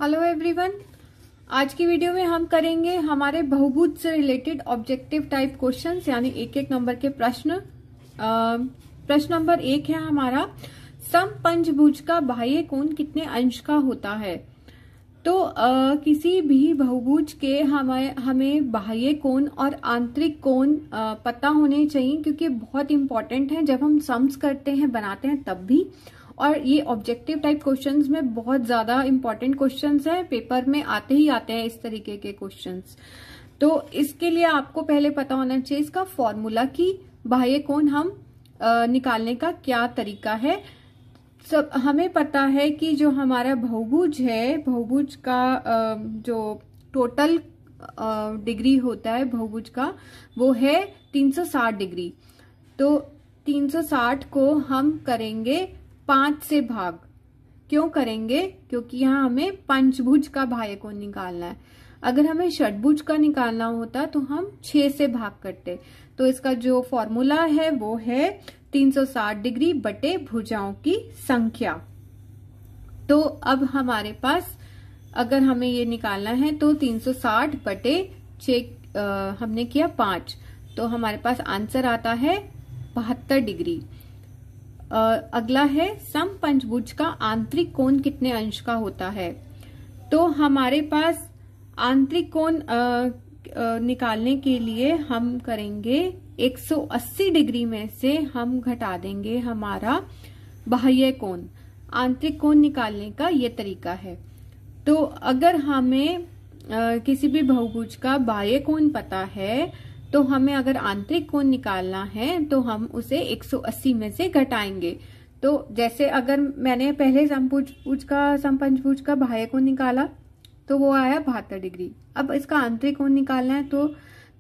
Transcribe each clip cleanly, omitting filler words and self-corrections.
Hello everyone. आज की video में हम करेंगे हमारे बहुभुज से रिलेटेड ऑब्जेक्टिव टाइप क्वेश्चंस, यानी एक एक नंबर के प्रश्न। प्रश्न नंबर 1 है हमारा, समपंचभुज का बाह्य कोण कितने अंश का होता है। तो किसी भी बहुभुज के हमें बाह्य कोण और आंतरिक कोण पता होने चाहिए, क्योंकि बहुत इंपॉर्टेंट है जब हम सम्स करते हैं, बनाते हैं तब भी। और ये ऑब्जेक्टिव टाइप क्वेश्चंस में बहुत ज्यादा इंपॉर्टेंट क्वेश्चंस है, पेपर में आते ही आते हैं इस तरीके के क्वेश्चंस। तो इसके लिए आपको पहले पता होना चाहिए इसका फॉर्मूला कि बाह्य कोण हम निकालने का क्या तरीका है। सब हमें पता है कि जो हमारा बहुभुज है, बहुभुज का जो टोटल डिग्री होता है बहुभुज का, वो है 360 डिग्री। तो 360 को हम करेंगे 5 से भाग। क्यों करेंगे? क्योंकि यहाँ हमें पंचभुज का बाह्य कोण निकालना है। अगर हमें षटभुज का निकालना होता तो हम 6 से भाग करते। तो इसका जो फॉर्मूला है वो है 360 डिग्री बटे भुजाओं की संख्या। तो अब हमारे पास अगर हमें ये निकालना है तो 360 बटे 6 हमने किया 5, तो हमारे पास आंसर आता है 72 डिग्री। अगला है समपंचभुज का आंतरिक कोण कितने अंश का होता है। तो हमारे पास आंतरिक कोण निकालने के लिए हम करेंगे 180 डिग्री में से हम घटा देंगे हमारा बाह्य कोण। आंतरिक कोण निकालने का ये तरीका है। तो अगर हमें किसी भी बहुभुज का बाह्य कोण पता है, तो हमें अगर आंतरिक कोण निकालना है तो हम उसे 180 में से घटाएंगे। तो जैसे अगर मैंने पहले समपंचभुज का बाह्य कोण निकाला तो वो आया 72 डिग्री। अब इसका आंतरिक कोण निकालना है तो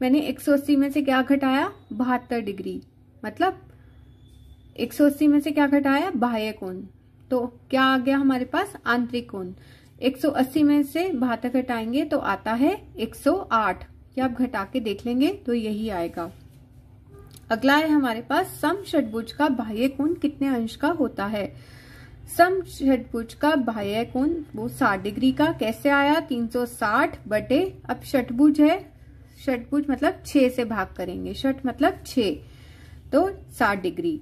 मैंने 180 में से क्या घटाया? 72 डिग्री। मतलब 180 में से क्या घटाया? बाह्य कोण। तो क्या आ गया हमारे पास? आंतरिक कोण। 180 में से 72 घटाएंगे तो आता है 108। या आप घटा के देख लेंगे तो यही आएगा। अगला है हमारे पास समषटभुज का बाह्य कोण कितने अंश का होता है। समषटभुज का बाह्य कोण वो 60 डिग्री का कैसे आया? 360 बटे, अब षटभुज है, षटभुज मतलब 6 से भाग करेंगे, षट मतलब 6, तो 60 डिग्री।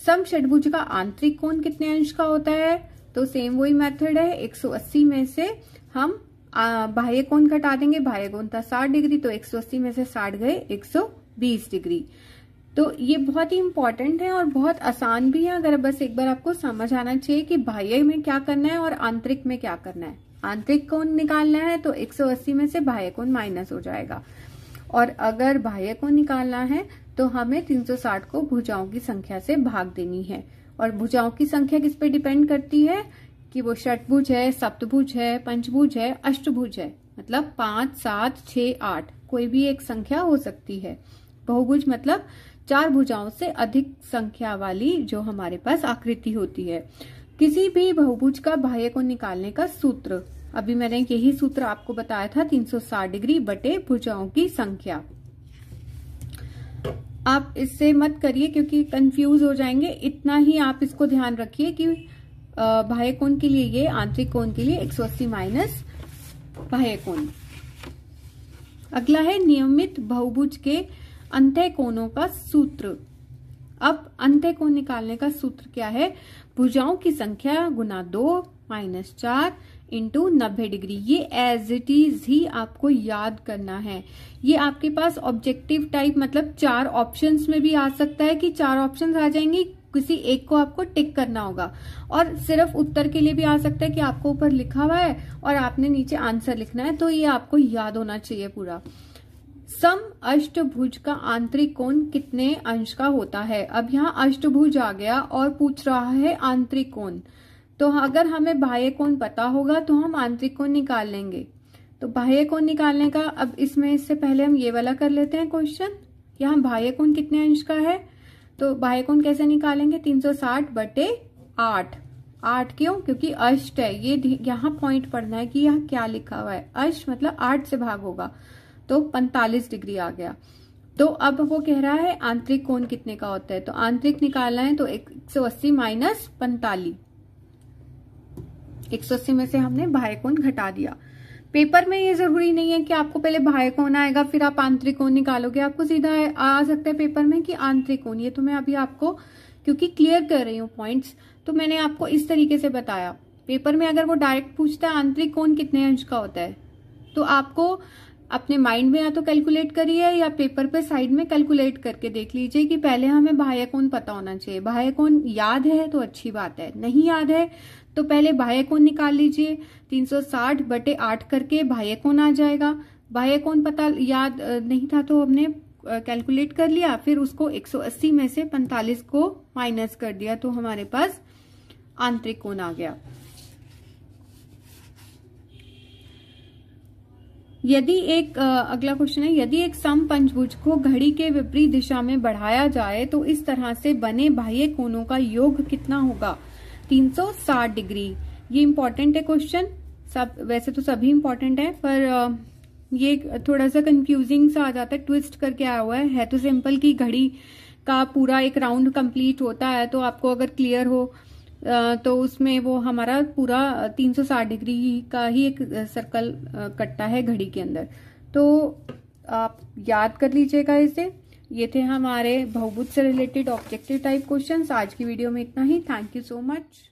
समषटभुज का आंतरिक कोण कितने अंश का होता है? तो सेम वही मेथड है, 180 में से हम बाह्य कोण घटा देंगे। बाह्य कोण था 60 डिग्री, तो 180 में से 60 गए 120 डिग्री। तो ये बहुत ही इंपॉर्टेंट है और बहुत आसान भी है। अगर बस एक बार आपको समझ आना चाहिए कि बाह्य में क्या करना है और आंतरिक में क्या करना है। आंतरिक कोण निकालना है तो 180 में से बाह्य कोण माइनस हो जाएगा, और अगर बाह्य कोण निकालना है तो हमें 360 को भुजाओं की संख्या से भाग देनी है। और भुजाओं की संख्या किस पे डिपेंड करती है कि वो षटभुज है, सप्तभुज है, पंचभुज है, अष्टभुज है। मतलब 5, 7, 6, 8 कोई भी एक संख्या हो सकती है। बहुभुज मतलब 4 भुजाओं से अधिक संख्या वाली जो हमारे पास आकृति होती है। किसी भी बहुभुज का बाह्य कोण निकालने का सूत्र, अभी मैंने यही सूत्र आपको बताया था, 360 डिग्री बटे भुजाओं की संख्या। आप इससे मत करिए क्योंकि कंफ्यूज हो जाएंगे। इतना ही आप इसको ध्यान रखिए कि बाह्य कोण के लिए ये, आंतरिक कोण के लिए 180 माइनस बाह्य कोण। अगला है नियमित बहुभुज के अंतः कोणों का सूत्र। अब अंतः कोण निकालने का सूत्र क्या है? भुजाओं की संख्या गुना 2 माइनस 4 इंटू 90 डिग्री। ये एज इट इज ही आपको याद करना है। ये आपके पास ऑब्जेक्टिव टाइप मतलब 4 ऑप्शंस में भी आ सकता है कि 4 ऑप्शंस आ जाएंगी, किसी एक को आपको टिक करना होगा। और सिर्फ उत्तर के लिए भी आ सकता है कि आपको ऊपर लिखा हुआ है और आपने नीचे आंसर लिखना है। तो ये आपको याद होना चाहिए पूरा। सम अष्टभुज का आंतरिक कोण कितने अंश का होता है। अब यहाँ अष्टभुज आ गया और पूछ रहा है आंतरिक कोण। तो अगर हमें बाह्य कोण पता होगा तो हम आंतरिक कोण निकाल लेंगे। तो बाह्य कोण निकालने का, अब इससे पहले हम ये वाला कर लेते हैं क्वेश्चन। यहाँ बाह्य कोण कितने अंश का है, तो बाह्य कोण कैसे निकालेंगे? 360 बटे 8। 8 क्यों? क्योंकि अष्ट है। ये यहाँ पॉइंट पढ़ना है कि यहाँ क्या लिखा हुआ है। अष्ट मतलब 8 से भाग होगा, तो 45 डिग्री आ गया। तो अब वो कह रहा है आंतरिक कोण कितने का होता है। तो आंतरिक निकालना है तो 180 माइनस 45, 180 में से हमने बाह्य कोण घटा दिया। पेपर में ये जरूरी नहीं है कि आपको पहले बाह्य कोण आएगा फिर आप आंतरिक कोण निकालोगे, आपको सीधा आ सकता है पेपर में कि आंतरिक कोण। ये तो मैं अभी आपको क्योंकि क्लियर कर रही हूँ पॉइंट्स, तो मैंने आपको इस तरीके से बताया। पेपर में अगर वो डायरेक्ट पूछता है आंतरिक कोण कितने अंश का होता है, तो आपको अपने माइंड में या तो कैलकुलेट करिए या पेपर पे साइड में कैलकुलेट करके देख लीजिए कि पहले हमें बाह्य कोण पता होना चाहिए। बाह्य कोण याद है तो अच्छी बात है, नहीं याद है तो पहले बाह्य कोण निकाल लीजिए। 360/8 करके बाह्य कोण आ जाएगा। बाह्य कोण पता याद नहीं था तो हमने कैलकुलेट कर लिया, फिर उसको 180 में से 45 को माइनस कर दिया तो हमारे पास आंतरिक कोण आ गया। यदि एक अगला क्वेश्चन है, यदि एक समपंचभुज को घड़ी के विपरीत दिशा में बढ़ाया जाए तो इस तरह से बने बाह्य कोणों का योग कितना होगा? 360 डिग्री। ये इंपॉर्टेंट है क्वेश्चन, सब वैसे तो सभी इंपॉर्टेंट है पर ये थोड़ा सा कंफ्यूजिंग सा आ जाता है, ट्विस्ट करके आया हुआ है तो सिंपल की घड़ी का पूरा एक राउंड कंप्लीट होता है, तो आपको अगर क्लियर हो तो उसमें वो हमारा पूरा 360 डिग्री का ही एक सर्कल कटता है घड़ी के अंदर। तो आप याद कर लीजिएगा इसे। ये थे हमारे बहुभुज से रिलेटेड ऑब्जेक्टिव टाइप क्वेश्चंस। आज की वीडियो में इतना ही। Thank you so much.